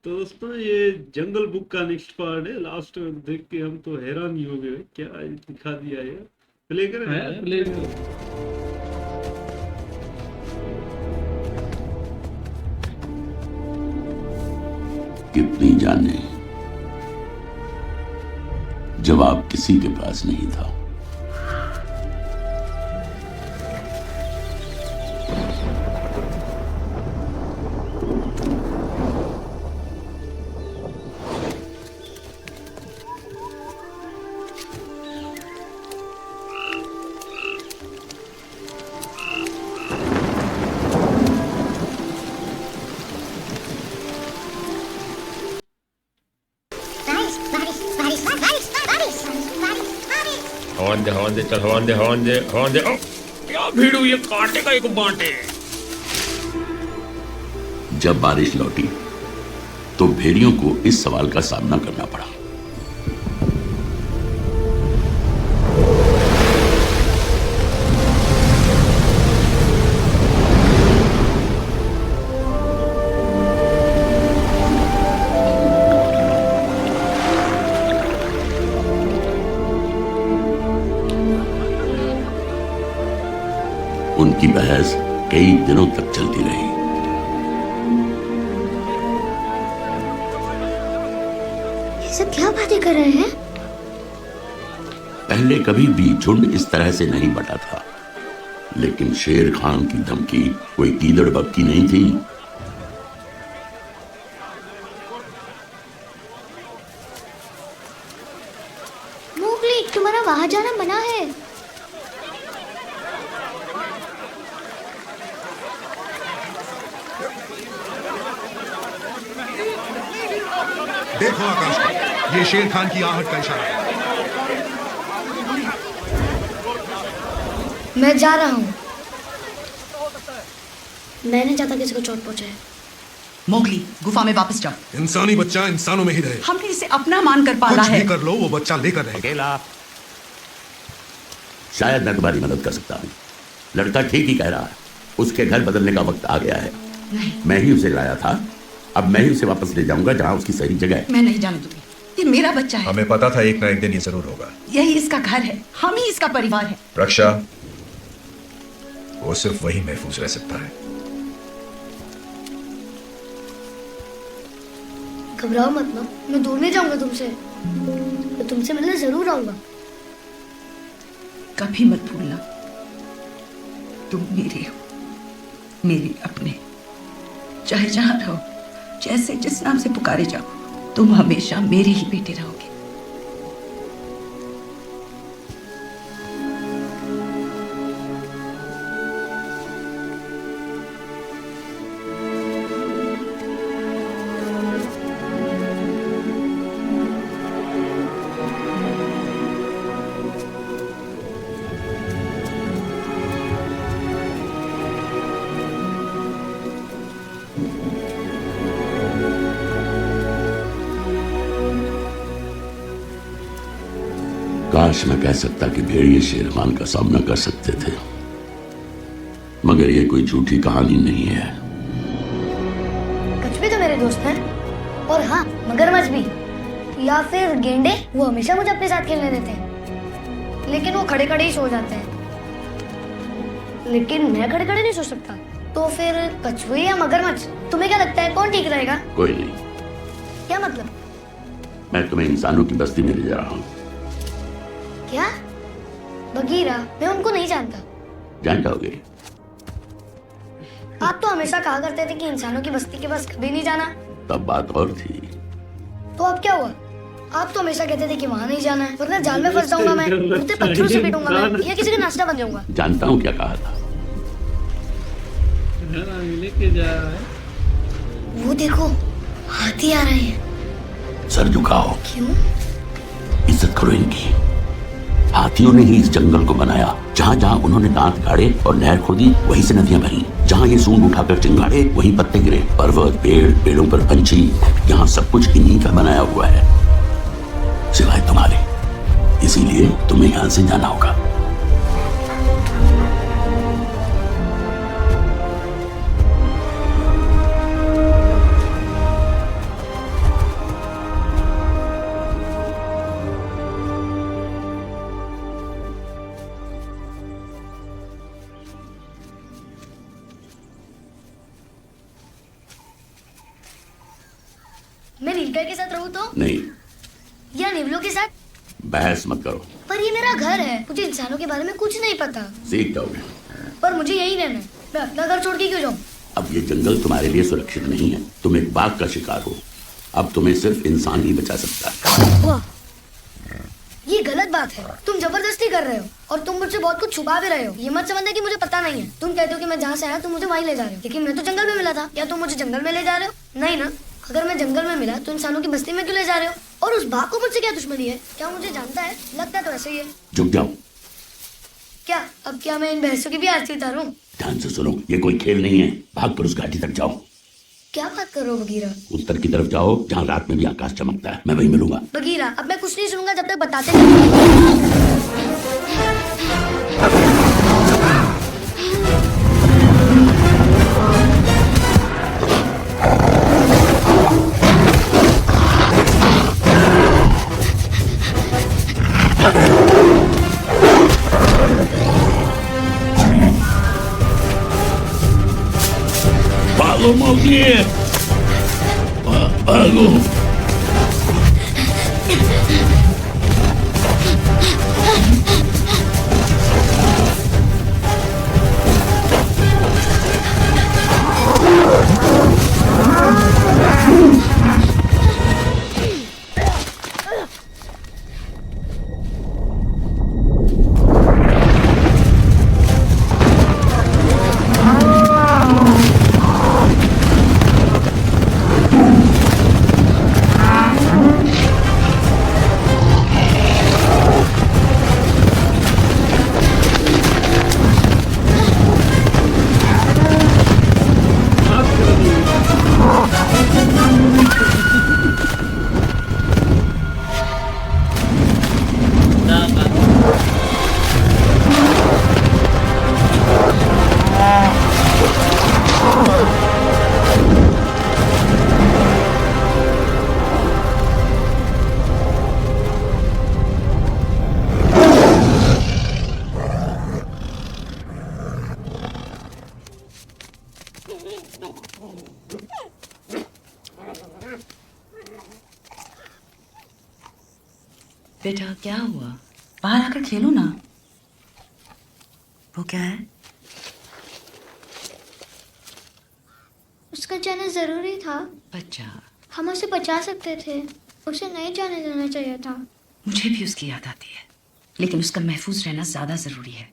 तो दोस्तों ये जंगल बुक का नेक्स्ट पार्ट है। लास्ट देख के हम तो हैरान ही हो गए, क्या दिखा दिया है। प्ले करें है यार, प्ले। प्ले करें। कितनी जाने जवाब किसी के पास नहीं था। हवन दे चल, हवन दे। ओ क्या भीड़ हुई है, कांटे का एक बांटे। जब बारिश लौटी तो भेड़ियों को इस सवाल का सामना करना पड़ा। उनकी बहस कई दिनों तक चलती रही। ये सब क्या बातें कर रहे हैं? पहले कभी भी झुंड इस तरह से नहीं बटा था, लेकिन शेर खान की धमकी कोई कीदड़ बक्की नहीं थी। मोगली, तुम्हारा वहां जाना मना है। देखो आकाश को, ये शेर खान की आहट का इशारा है। मैं जा रहा हूँ। मैं नहीं चाहता किसी को चोट पहुंचे। मोगली, गुफा में वापस जाओ। इंसानी बच्चा इंसानों में ही रहे। हमने इसे अपना मानकर पाला कुछ है। भी कर लो, वो बच्चा लेकर रहे। अकेला शायद मैं तुम्हारी मदद कर सकता हूँ। लड़का ठीक ही कह रहा है, उसके घर बदलने का वक्त आ गया है। नहीं, मैं ही उसे लाया था, अब मैं ही उसे वापस ले जाऊंगा जहाँ उसकी सही जगह है। मैं नहीं जाने दूंगी। ये मेरा बच्चा है। हमें पता था एक ना एक दिन ये जरूर होगा। यही इसका घर है, हम ही इसका परिवार है। रक्षा, वो सिर्फ वही महफूज रह सकता है। घबराओ मत ना, मैं दूर नहीं जाऊंगा तुमसे। मैं तुमसे मिलने जरूर आऊंगा। कभी मत भूलना, तुम मेरे हो, मेरे अपने। चाहे जहां रहो, जैसे जिस नाम से पुकारे जाओ, तुम हमेशा मेरे ही बेटे रहोगे। काश मैं कह सकता कि भेड़िए शेर खान का सामना कर सकते थे, मगर ये कोई झूठी कहानी नहीं है। कछुए तो मेरे दोस्त हैं, और हाँ, मगरमच्छ भी, या फिर गेंडे। वो हमेशा मुझे अपने साथ खेलने देते हैं, लेकिन वो खड़े खड़े ही सो जाते हैं। लेकिन मैं खड़े खड़े नहीं सो सकता। तो फिर कछुए या मगरमच्छ, तुम्हें क्या लगता है कौन ठीक रहेगा? कोई नहीं, क्या मतलब? मैं तुम्हें इंसानों की बस्ती में ले जा रहा हूँ। क्या? बगीरा, मैं उनको नहीं जानता। जान जाओगे? आप तो हमेशा कहा करते थे कि इंसानों की बस्ती के पास कभी नहीं जाना। तब बात और थी। तो अब क्या हुआ? आप तो हमेशा कहते थे कि वहाँ नहीं जाना है, वरना जाल में फंस जाऊंगा मैं, उठते पत्थरों से पीटूंगा मैं, या किसी का नाश्ता बन जाऊंगा। जानता हूँ क्या कहा था। लेके जा रहा है। वो देखो, हाथी आ रहे हैं। सर झुकाओ, क्यों? इज्जत करो इनकी। हाथियों ने ही इस जंगल को बनाया। जहाँ जहाँ उन्होंने दांत गाड़े और नहर खोदी, वहीं से नदियां बही। जहाँ ये सूंड उठाकर चिंगाड़े, वहीं पत्ते गिरे। पर्वत, पेड़, पेड़ों पर पंछी, यहाँ सब कुछ इन्हीं का बनाया हुआ है, सिवाय तुम्हारे। इसीलिए तुम्हें यहाँ से जाना होगा। मैं नीलकय के साथ रहूं तो, नहीं, या निवलो के साथ? बहस मत करो। पर ये मेरा घर है, मुझे इंसानों के बारे में कुछ नहीं पता। सीख जाओगे। पर मुझे यही रहना है, मैं अपना घर छोड़ के क्यों जाऊं? अब ये जंगल तुम्हारे लिए सुरक्षित नहीं है। तुम एक बाघ का शिकार हो। अब तुम्हें सिर्फ इंसान ही बचा सकता है। वाह, ये गलत बात है। तुम जबरदस्ती कर रहे हो और तुम मुझसे बहुत कुछ छुपा भी रहे हो। ये मत समझना कि मुझे पता नहीं है। तुम कहते हो कि मैं जहाँ से आया तुम मुझे वहीं ले जा रहे हो, लेकिन मैं तो जंगल में मिला था। या तुम मुझे जंगल में ले जा रहे हो? नहीं ना। अगर मैं जंगल में मिला तो इंसानों की बस्ती में क्यों ले जा रहे हो? और उस बाघ को मुझसे क्या दुश्मनी है? क्या मुझे जानता है? लगता तो ऐसे ही है। झुक जाओ। क्या अब क्या मैं इन भैंसों की भी आरती उतारूं? ध्यान से सुनो, ये कोई खेल नहीं है। भाग कर उस घाटी तक जाओ। क्या बात कर रहे हो बगीरा? उत्तर की तरफ जाओ, जहाँ रात में भी आकाश चमकता है। मैं वहीं मिलूंगा। बगीरा, अब मैं कुछ नहीं सुनूंगा जब तक बताते नहीं। भागो मौसी, भागो। बेटा क्या हुआ? बाहर आकर खेलो ना। वो क्या है? उसका जाना जरूरी था। बच्चा, हम उसे बचा सकते थे, उसे नहीं जाने देना चाहिए था। मुझे भी उसकी याद आती है, लेकिन उसका महफूज रहना ज्यादा जरूरी है।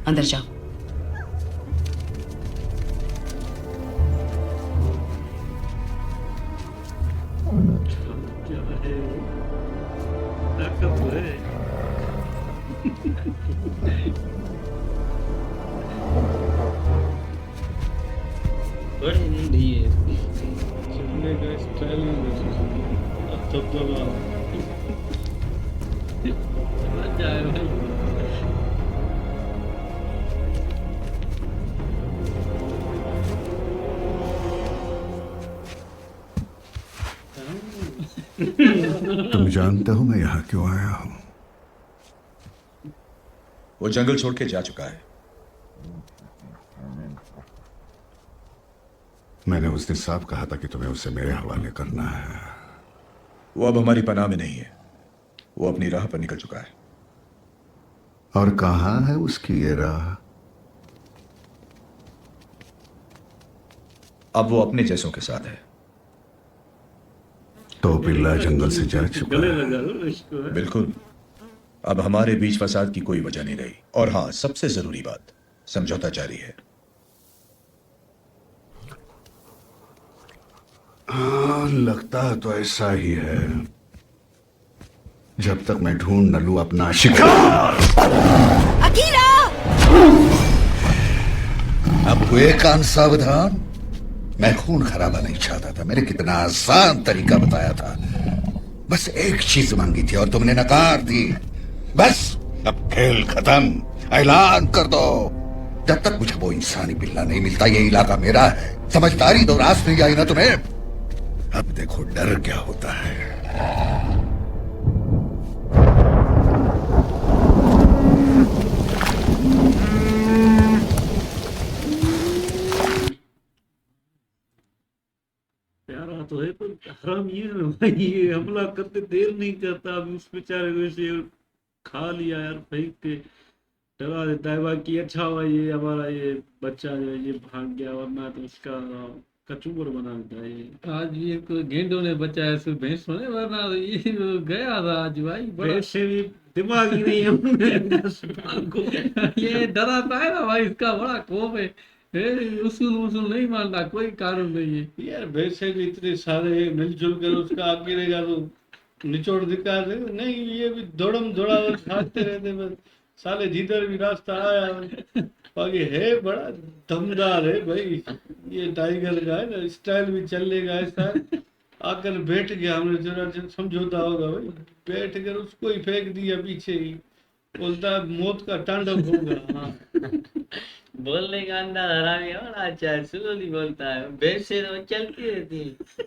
अंदर जाओ। क्या है वो? ताकत है। बड़ी नहीं है। सुनने का स्टाइल मजा आया भाई। तुम जानते हो मैं यहाँ क्यों आया हूँ? वो जंगल छोड़ के जा चुका है। मैंने उस दिन साफ कहा था कि तुम्हें उसे मेरे हवाले करना है। वो अब हमारी पनाह में नहीं है। वो अपनी राह पर निकल चुका है। और कहाँ है उसकी ये राह? अब वो अपने जैसों के साथ है। तो पिल्ला जंगल से जा चुका गले है। लगा लो इसको। बिल्कुल। अब हमारे बीच फसाद की कोई वजह नहीं रही। और हाँ, सबसे जरूरी बात, समझौता जारी है। हाँ, लगता तो ऐसा ही है। जब तक मैं ढूंढ न लूं अपना शिकार। अकीला! अब हुए कान सावधान। मैं खून खराबा नहीं चाहता था। मैंने कितना आसान तरीका बताया था। बस एक चीज मांगी थी और तुमने नकार दी। बस अब खेल खत्म। ऐलान कर दो, जब तक मुझे वो इंसानी बिल्ला नहीं मिलता ये इलाका मेरा है। समझदारी दो, रास नहीं आई ना तुम्हें? अब देखो डर क्या होता है। तो है, पर हराम ये है ना भाई, ये हमला करते देर नहीं करता, अभी उस बेचारे को ऐसे खा लिया यार, फेंक के डरा देता है बाकी। अच्छा हुआ ये हमारा ये बच्चा जो है ये भाग गया, वरना तो उसका कचूबर बना देता है ये। आज ये कोई गेंडों ने बचाया, सिर्फ भैंसों ने, वरना तो ये गया था आज भाई बड़ा। वैसे भी दिमाग ही नहीं है को। ये डराता है ना भाई, इसका बड़ा खौफ है। उसूल उसूल नहीं मानता, कोई कानून नहीं है। यार वैसे भी इतने सारे मिलजुल कर उसका आगे रहेगा तो निचोड़ दिखा दे, नहीं ये भी दौड़म दौड़ावत भागते रहते बस, साले जिधर भी रास्ता आया। बाकी है बड़ा दमदार है भाई ये टाइगर का, है ना स्टाइल भी चलेगा ऐसा। आकर बैठ गया, हमने जरा समझौता होगा भाई, बैठ कर उसको ही फेंक दिया पीछे ही, बोलता है मौत का तांडव होगा। हाँ बोलने का अंदाज हरामी है, बड़ा अच्छा है, स्लोली बोलता है, भैंसे तो चलती रहती है।